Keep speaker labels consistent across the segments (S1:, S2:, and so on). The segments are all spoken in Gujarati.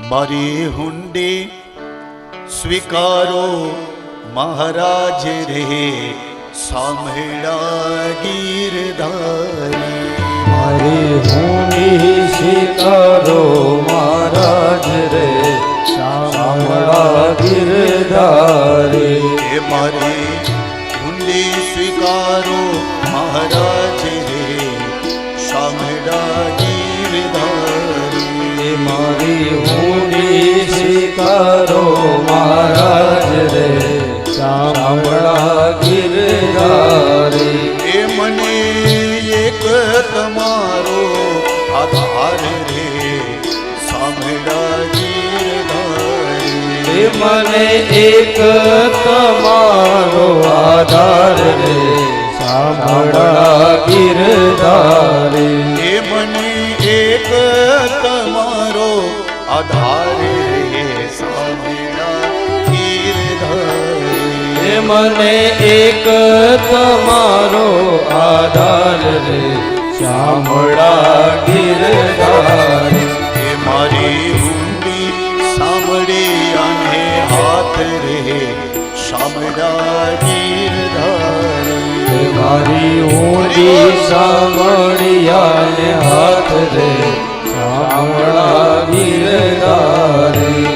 S1: મારી હુંડી સ્વીકારો મહારાજ રે, સાંભળા ગીરધારી.
S2: મારી હુંડી સ્વીકારો મહારાજ રે, સાંભળા ગીરધારી.
S1: એ મારી હુંડી સ્વીકારો મહારાજ રે, સાંભળા ગીરધારી.
S2: મારી હુંડી સ્વીકારો મહારાજ રે, સાંભળા ગીરધારી.
S1: એ મને એક તમારો આધાર રે, સાંભળા ગીરધારી.
S2: એ મને એક તમારો આધાર રે, સાંભળા ગીરધારી.
S1: એ મને એક તમારો આધાર રે, સાંભળા ગીરધારી.
S2: એ મને એક તમારો આધાર રે, સાંભળા ગીરધારી.
S1: એ મારી હુંડી સાંભળી અને હાથ રે, સાંભળા ગીરધારી.
S2: મારી ઊંડી સાંભળ્યા ને હાથ રે, સાંભળા ગીરધારી.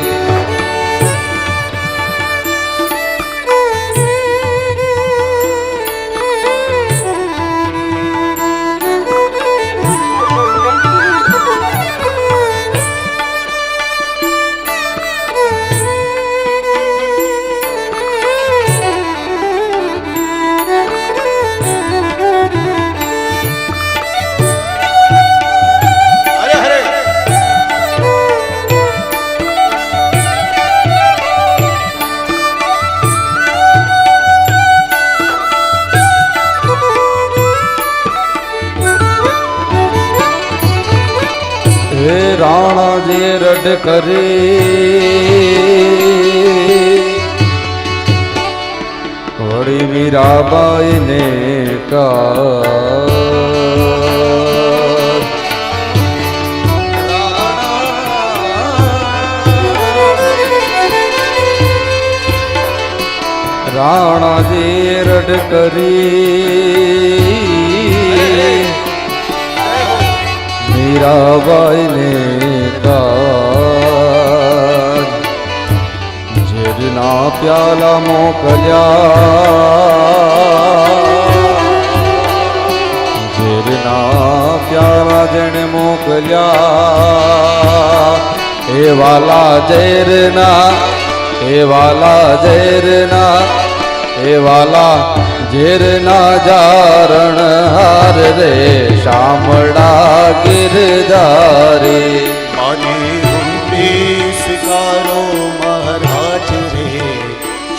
S2: રાણા જે રડ કરે, વળી મીરાબાઈ ને રાણા જે રડ કરી, મીરાબાઈ ને ઝેરના પ્યાલા મોકલ્યા, ઝેરના પ્યાલા જેણે મોકલ્યા. એ વાલા ઝેરના, એ વાલા ઝેરના, એ વાલા ઝેરના જારણ હાર રે, શામળા ગીરધારી.
S1: મારી હુંડી સ્વીકારો મહારાજ રે,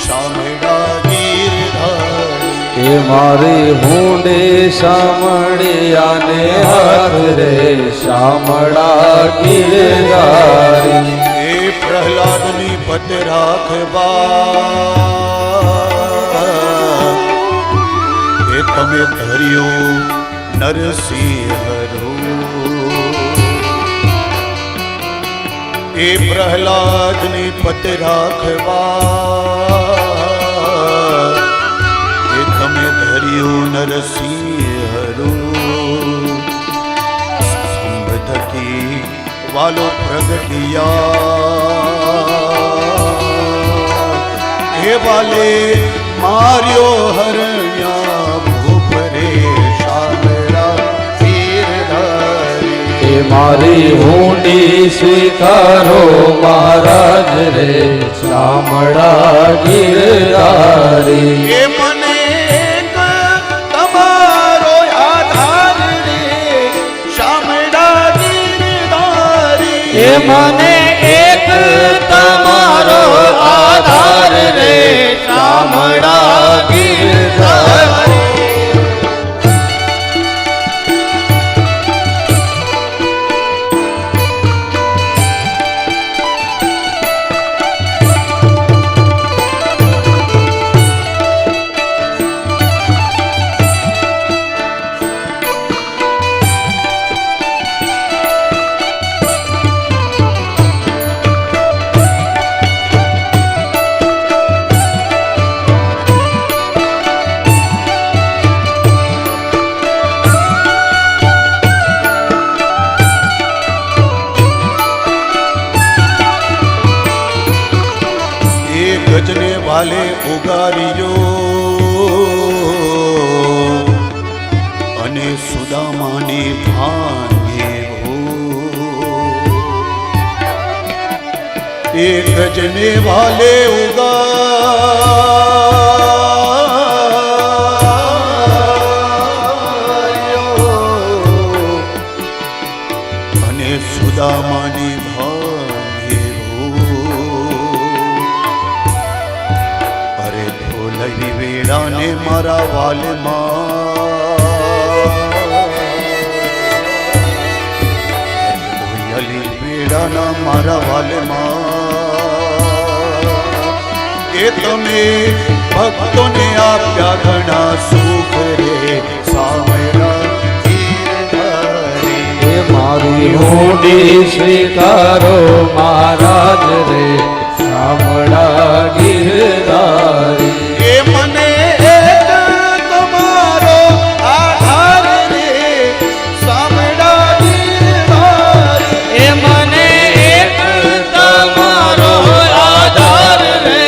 S1: શામળા ગીરધારી.
S2: એ મારી હુંડી સાંભળ્યા ને હાથ રે, શામળા ગીરધારી.
S1: એ પ્રહલાદની પદ રાખવા એ તમે ધર્યું નરસિંહ હરું. એ પ્રહલાદની પદ રાખવા એ તમે ધર્યું નરસિંહ હરું. સ્તંભ થકી વાલો પ્રગટિયા, હે વાલે માર્યો હરણ્યા ભૂપ રે, શામળા ગીરધારી.
S2: એ મારી હુંડી સ્વીકારો મહારાજ રે, શામળા ગીરધારી.
S1: એ મને એક તમારો આધાર રે, શામળા ગીરધારી.
S2: એ મને એક તમારો આધાર રે, શામળા ગીરધારી.
S1: વાલે ઉગાર્યો અને સુદામાને ભાંગે એક જને વાલે ઉગાર્યો અને સુદામાને ભાંગે અરે ઢોલવી વેળાને મારા વાલમાં વેળાના મારા વાલમાં એ તમે ભક્તોને આપ્યા ઘણા સુખ રે સામળા ગીરધારી.
S2: એ મારી ઊંડી સ્વીકારો મહારાજ રે શામળા ગીરધારી.
S1: એ મને એક તમારો આધાર રે સામળા ગીરધારી.
S2: એ મને એક તમારો આધાર રે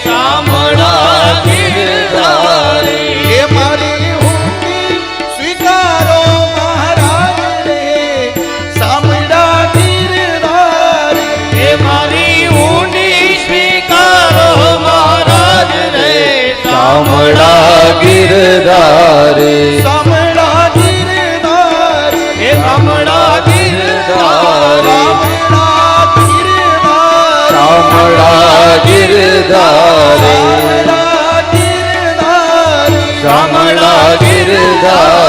S2: શામળા ગીરધારી.
S1: એ મારી ઊંડી સ્વીકારો મહારાજ રે સામળા ગીરધારી.
S2: એ મારી ઊંડી સ્વીકારો મહારાજ રે શામળા ગીરધારી.
S1: સામળા ગીરધારી.
S2: એ શામળા ગીરધારી. શામળા ગીરધારી. શામળા ગીરધારી.